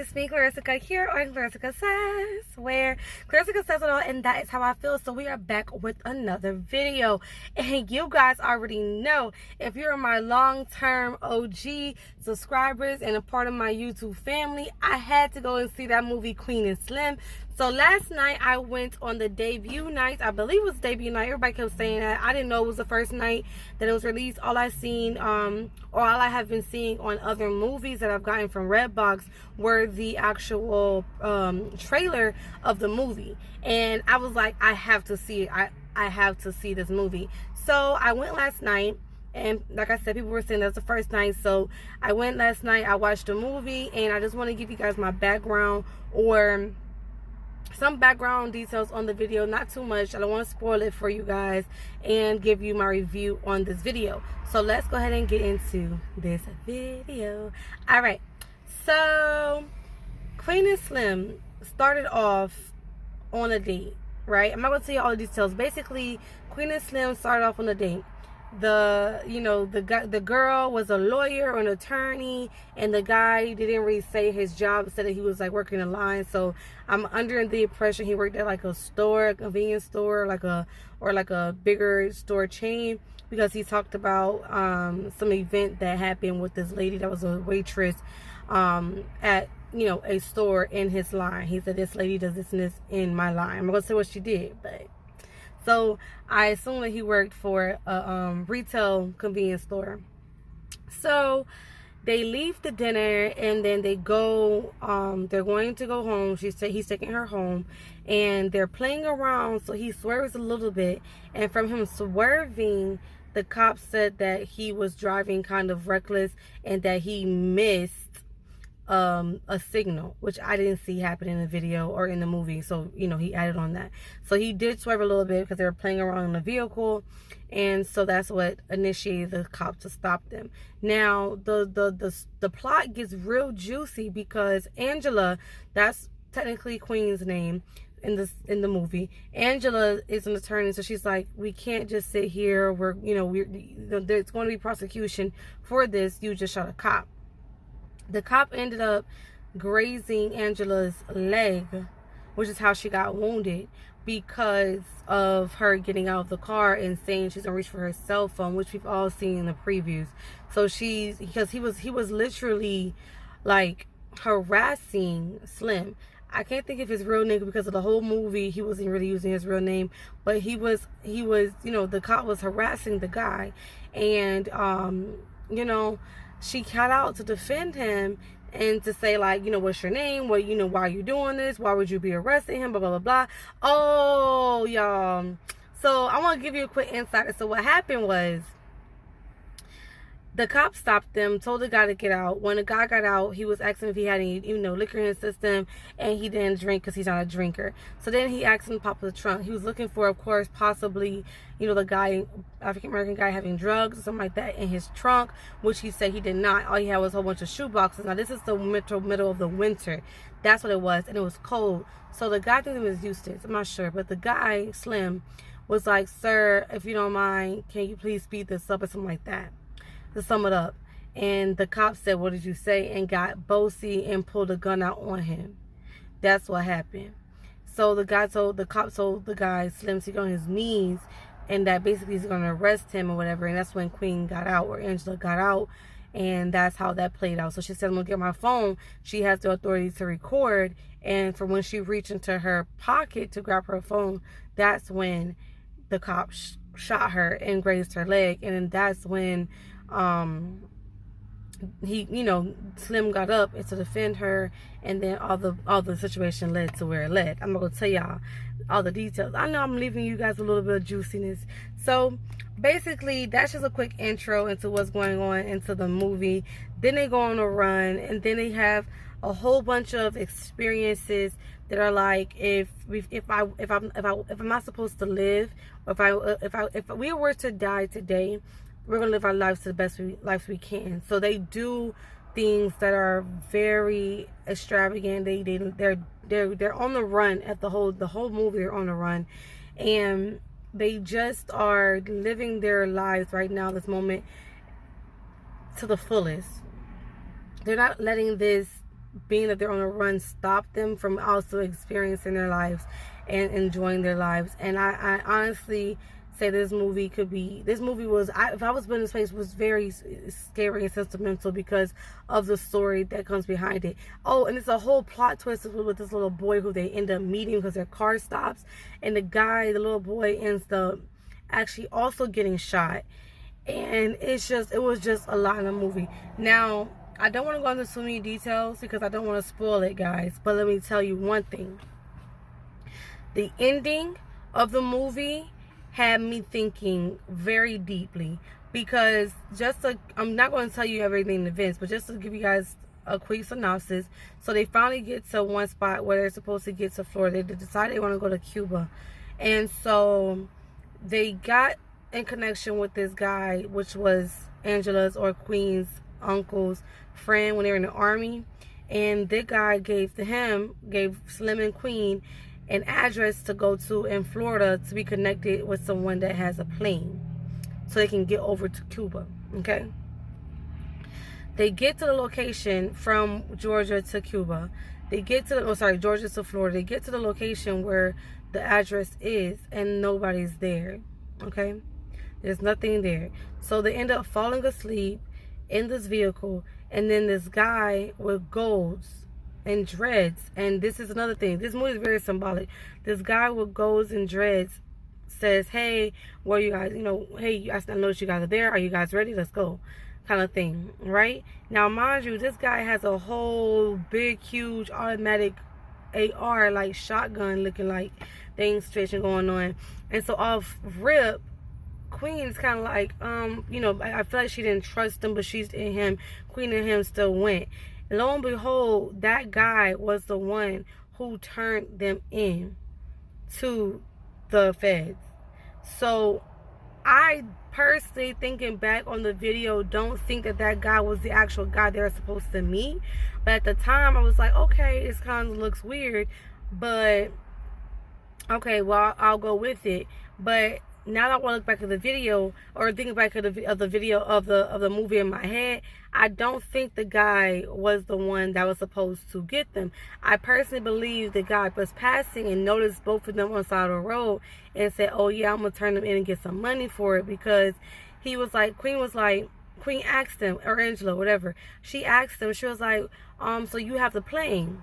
it's me, Clarissa here on Clarissa Says, where Clarissa says it all, and that is how I feel. So we are back with another video, and you guys already know, if you're my long-term OG subscribers and a part of my YouTube family, I had to go and see that movie Queen and Slim. So last night I went on the debut night. I believe it was debut night. Everybody kept saying that. I didn't know it was the first night that it was released. All I have been seeing on other movies that I've gotten from Redbox were the actual trailer of the movie. And I was like, I have to see it. I have to see this movie. So I went last night. And like I said, people were saying that's the first night. So I went last night. I watched the movie. And I just want to give you guys my background, or some background details on the video. Not too much. I don't want to spoil it for you guys, and give you my review on this video. So let's go ahead and get into this video. All right, so Queen and Slim started off on a date, right? I'm not gonna tell you all the details. Basically, Queen and Slim started off on a date. The girl was a lawyer or an attorney, and the guy didn't really say his job, said that he was like working in line. So I'm under the impression he worked at like a store, a convenience store, like a bigger store chain, because he talked about some event that happened with this lady that was a waitress at a store in his line. He said, this lady does this and this in my line. I'm not gonna say what she did, but so I assume that he worked for a retail convenience store. So they leave the dinner, and then they go, they're going to go home. He's taking her home, and they're playing around. So he swerves a little bit, and from him swerving, the cop said that he was driving kind of reckless and that he missed a signal, which I didn't see happen in the video or in the movie. So he added on that. So he did swerve a little bit because they were playing around in the vehicle, and so that's what initiated the cop to stop them. Now the plot gets real juicy because Angela, that's technically Queen's name in the movie, Angela is an attorney. So she's like, we can't just sit here, there's going to be prosecution for this. You just shot a cop. The cop ended up grazing Angela's leg, which is how she got wounded, because of her getting out of the car and saying she's gonna reach for her cell phone, which we've all seen in the previews. So because he was literally like harassing Slim. I can't think of his real name because of the whole movie. He wasn't really using his real name, but he was, the cop was harassing the guy, and she got out to defend him and to say, like, what's your name? Well, why are you doing this? Why would you be arresting him? Blah, blah, blah, blah. Oh, y'all. So I want to give you a quick insight. So what happened was, the cop stopped them, told the guy to get out. When the guy got out, he was asking if he had any, liquor in his system, and he didn't drink because he's not a drinker. So then he asked him to pop the trunk. He was looking for, of course, possibly, the guy, African-American guy, having drugs or something like that in his trunk, which he said he did not. All he had was a whole bunch of shoe boxes. Now, this is the middle of the winter. That's what it was, and it was cold. So the guy, I think it was Eustace, I'm not sure, but the guy, Slim, was like, sir, if you don't mind, can you please speed this up or something like that, to sum it up. And the cop said, what did you say? And got bossy and pulled a gun out on him. That's what happened. So the cop told the guy, Slim, to go on his knees, and that basically he's going to arrest him or whatever. And that's when Queen got out, or Angela got out, and that's how that played out. So she said, I'm going to get my phone. She has the authority to record, and for when she reached into her pocket to grab her phone, that's when the cop shot her and grazed her leg. And then that's when Slim got up and to defend her, and then all the situation led to where it led. I'm not gonna tell y'all all the details. I know I'm leaving you guys a little bit of juiciness. So basically, that's just a quick intro into what's going on into the movie. Then they go on a run, and then they have a whole bunch of experiences that are like, if I'm not supposed to live, or if we were to die today, we're gonna live our lives to the best lives we can. So they do things that are very extravagant. They're on the run at the whole movie. They're on the run, and they just are living their lives right now, this moment, to the fullest. They're not letting this being that they're on a run stopped them from also experiencing their lives and enjoying their lives. And I honestly say this movie was, if I was put in this place, was very scary and sentimental because of the story that comes behind it. Oh, and it's a whole plot twist with this little boy who they end up meeting because their car stops, and the little boy ends up actually also getting shot. And it was just a lot in the movie. Now, I don't want to go into too many details because I don't want to spoil it, guys, but let me tell you one thing. The ending of the movie had me thinking very deeply, because I'm not going to tell you everything in advance, but just to give you guys a quick synopsis. So they finally get to one spot where they're supposed to get to Florida. They decide they want to go to Cuba, and so they got in connection with this guy, which was Angela's or Queen's uncle's friend when they were in the army, and that guy gave Slim and Queen an address to go to in Florida to be connected with someone that has a plane so they can get over to Cuba. Okay, they get to the location from Georgia to Cuba. Georgia to Florida. They get to the location where the address is, and nobody's there. Okay, there's nothing there. So they end up falling asleep in this vehicle, and then this guy with golds and dreads, and this is another thing, this movie is very symbolic. This guy with golds and dreads says, hey, where you guys, hey, I noticed you guys are there, are you guys ready, let's go, kind of thing, right? Now mind you, this guy has a whole big huge automatic AR, like shotgun looking like thing situation going on. And so off rip, Queen's kind of like, I feel like she didn't trust him, but she's in him. Queen and him still went. Lo and behold, that guy was the one who turned them in to the feds. So I personally, thinking back on the video, don't think that guy was the actual guy they were supposed to meet. But at the time, I was like, okay, this kind of looks weird, but okay, well, I'll go with it. But now that I want to look back at the video, or think back at the video of the movie in my head, I don't think the guy was the one that was supposed to get them. I personally believe the guy was passing and noticed both of them on the side of the road and said, oh yeah, I'm gonna turn them in and get some money for it, because he was like, Queen asked him, or Angela, whatever, she asked him, she was like, so you have the plane,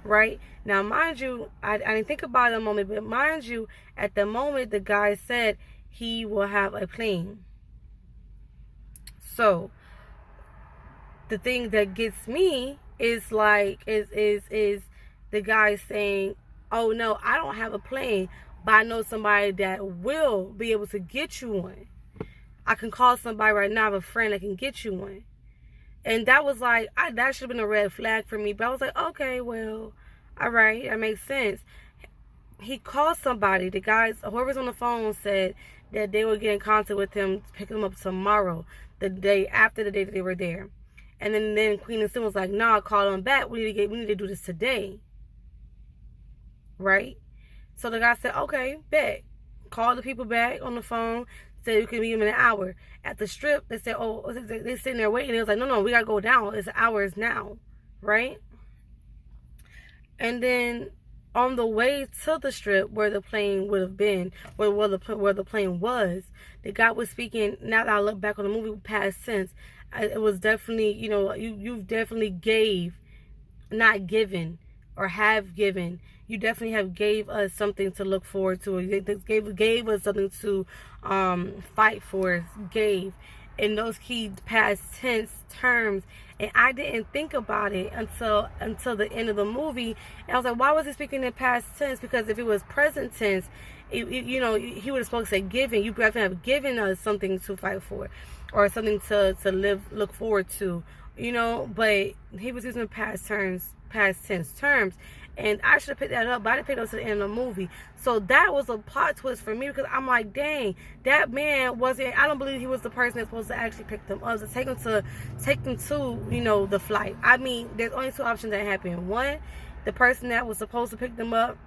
right? Now mind you, I didn't think about it a moment, but mind you, at the moment the guy said he will have a plane. So the thing that gets me is like is the guy saying, oh no, I don't have a plane, but I know somebody that will be able to get you one. I can call somebody right now, I have a friend that can get you one. And that was like, that should have been a red flag for me. But I was like, okay, well, all right, that makes sense. He called somebody. The guys, whoever's on the phone, said that they would get in contact with him to pick him up tomorrow, the day after the day that they were there. And then Queen and Sim was like, nah, call him back. We need to do this today. Right? So the guy said, okay, bet. Call the people back on the phone. Said you can meet him in an hour. At the strip, they said, oh, they're sitting there waiting. It was like, no, we gotta go down. It's hours now, right? And then on the way to the strip where the plane would have been, where the plane was, the guy was speaking. Now that I look back on the movie, past tense, it was definitely, you've definitely not given, or have given. You definitely have gave us something to look forward to. Gave us something to fight for. Gave in those key past tense terms, and I didn't think about it until the end of the movie. And I was like, why was he speaking in past tense? Because if it was present tense, he would have spoken, say given. You have given us something to fight for, or something to look forward to. But he was using past tense terms. And I should have picked that up, but I didn't pick it up to the end of the movie. So that was a plot twist for me, because I'm like, dang, that man wasn't, I don't believe he was the person that's supposed to actually pick them up, to take them to, the flight. I mean, there's only two options that happen. One, the person that was supposed to pick them up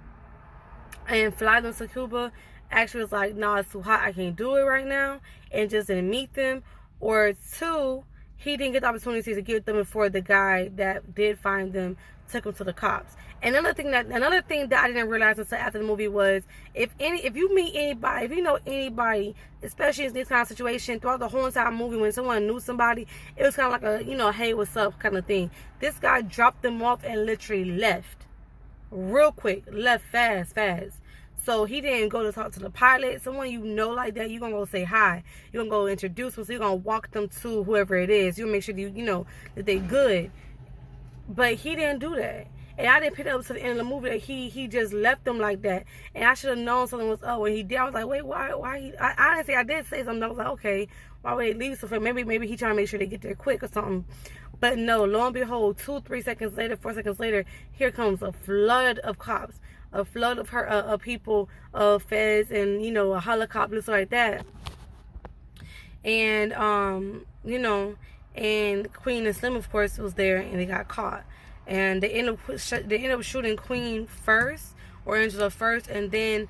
and fly them to Cuba actually was like, nah, it's too hot, I can't do it right now, and just didn't meet them. Or two, he didn't get the opportunity to get them before the guy that did find them took them to the cops. And another thing that I didn't realize until after the movie was, if you meet anybody, if you know anybody, especially in this kind of situation, throughout the whole entire movie, when someone knew somebody, it was kind of like a, hey, what's up kind of thing. This guy dropped them off and literally left real quick, left fast. So he didn't go to talk to the pilot. Someone you know like that, you're going to go say hi. You're going to go introduce them. So you're going to walk them to whoever it is. You'll make sure you know that they good. But he didn't do that. And I didn't pick it up to the end of the movie that he just left them like that. And I should have known something was up. When he did, I was like, wait, why he... I did say something. I was like, okay, why would they leave so fast? Maybe he trying to make sure they get there quick or something. But no, lo and behold, 2, 3 seconds later, 4 seconds later, here comes a flood of cops. A flood of people, feds, and, a helicopter, stuff like that. And, and Queen and Slim, of course, was there, and they got caught. And they end up shooting Queen first, or Angela first, and then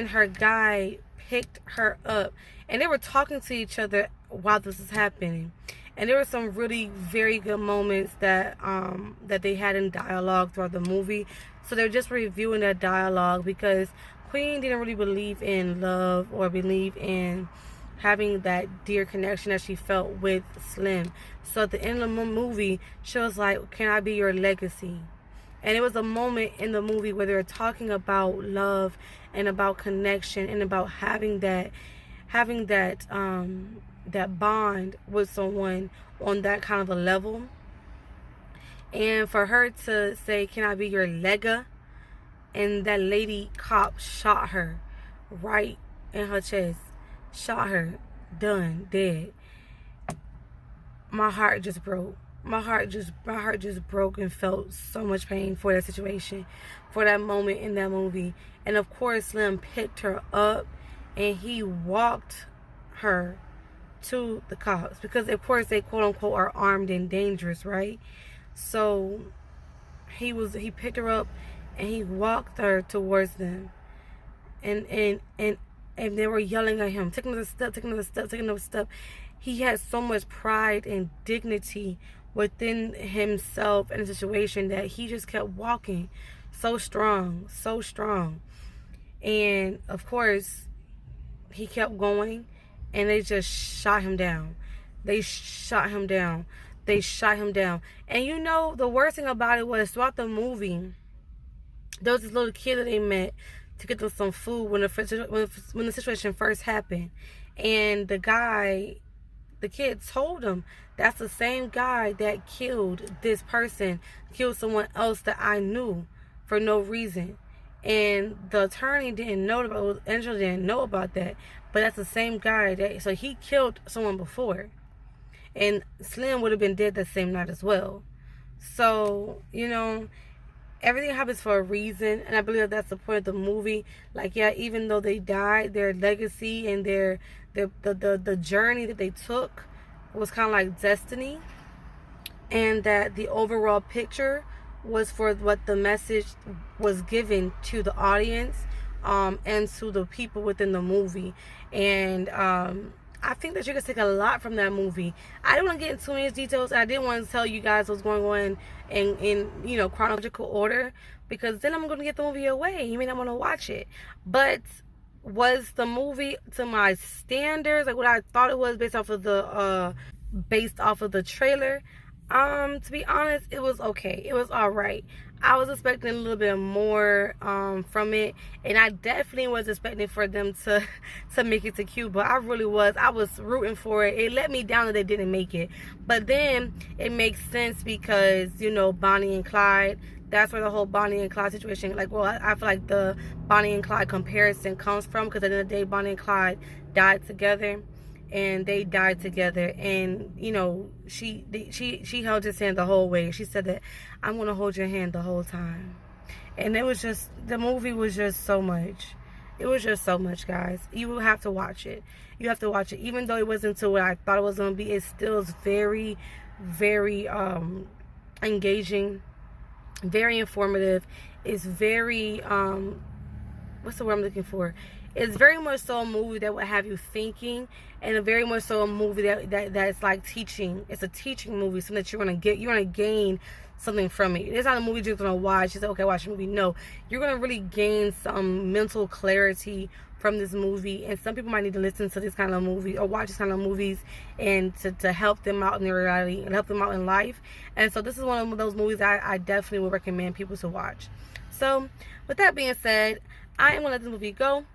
her guy picked her up, and they were talking to each other while this was happening. And there were some really very good moments that they had in dialogue throughout the movie. So they're just reviewing that dialogue, because Queen didn't really believe in love or believe in having that dear connection that she felt with Slim. So at the end of the movie, she was like, can I be your legacy? And it was a moment in the movie where they were talking about love and about connection and about having that bond with someone on that kind of a level. And for her to say, can I be your lega? And that lady cop shot her right in her chest. Shot her. Done. Dead. My heart just broke. My heart just broke and felt so much pain for that situation, for that moment in that movie. And of course, Slim picked her up and he walked her to the cops, because of course they quote unquote are armed and dangerous, right? So he picked her up and he walked her towards them, and they were yelling at him, take another step. He had so much pride and dignity within himself in a situation that he just kept walking so strong. And of course he kept going, and they just shot him down. And the worst thing about it was, throughout the movie, there was this little kid that they met to get them some food when the situation first happened. And the kid told him, that's the same guy that killed this person, killed someone else that I knew for no reason. And the attorney didn't know about, Angela didn't know about that, but that's the same guy so he killed someone before. And Slim would have been dead that same night as well. So, everything happens for a reason, and I believe that's the point of the movie. Like, yeah, even though they died, their legacy and the journey that they took was kind of like destiny, and that the overall picture was for what the message was given to the audience, and to the people within the movie. And I think that you can take a lot from that movie. I don't want to get into too many details. I didn't want to tell you guys what's going on in chronological order, because then I'm going to get the movie away. You may not want to watch it. But was the movie to my standards, like what I thought it was based off of the trailer? To be honest, it was okay. It was all right. I was expecting a little bit more from it, and I definitely was expecting for them to make it to Cuba. I really was. I was rooting for it. It let me down that they didn't make it, but then it makes sense because Bonnie and Clyde. That's where the whole Bonnie and Clyde situation, I feel like the Bonnie and Clyde comparison comes from, because at the end of the day, Bonnie and Clyde died together. And they died together, and she held his hand the whole way. She said that, I'm gonna hold your hand the whole time. And it was just, the movie was just so much. It was just so much, guys. You will have to watch it. You have to watch it. Even though it wasn't to what I thought it was gonna be, it still is very, very engaging, very informative. It's very what's the word I'm looking for? It's very much so a movie that will have you thinking, and a very much so a movie that's like teaching. It's a teaching movie, something that you're gonna gain something from it. It's not a movie you're gonna watch. You say, okay, watch a movie. No, you're gonna really gain some mental clarity from this movie. And some people might need to listen to this kind of movie or watch this kind of movies, and to help them out in their reality and help them out in life. And so this is one of those movies I definitely would recommend people to watch. So with that being said, I am gonna let this movie go.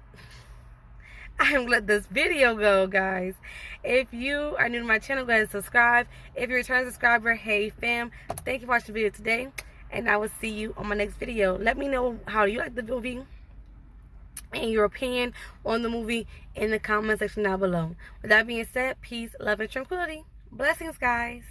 I am gonna let this video go, guys. If you are new to my channel, go ahead and subscribe. If you're a returning subscriber, hey fam, thank you for watching the video today, and I will see you on my next video. Let me know how you like the movie and your opinion on the movie in the comment section down below. With that being said, peace, love, and tranquility. Blessings, guys.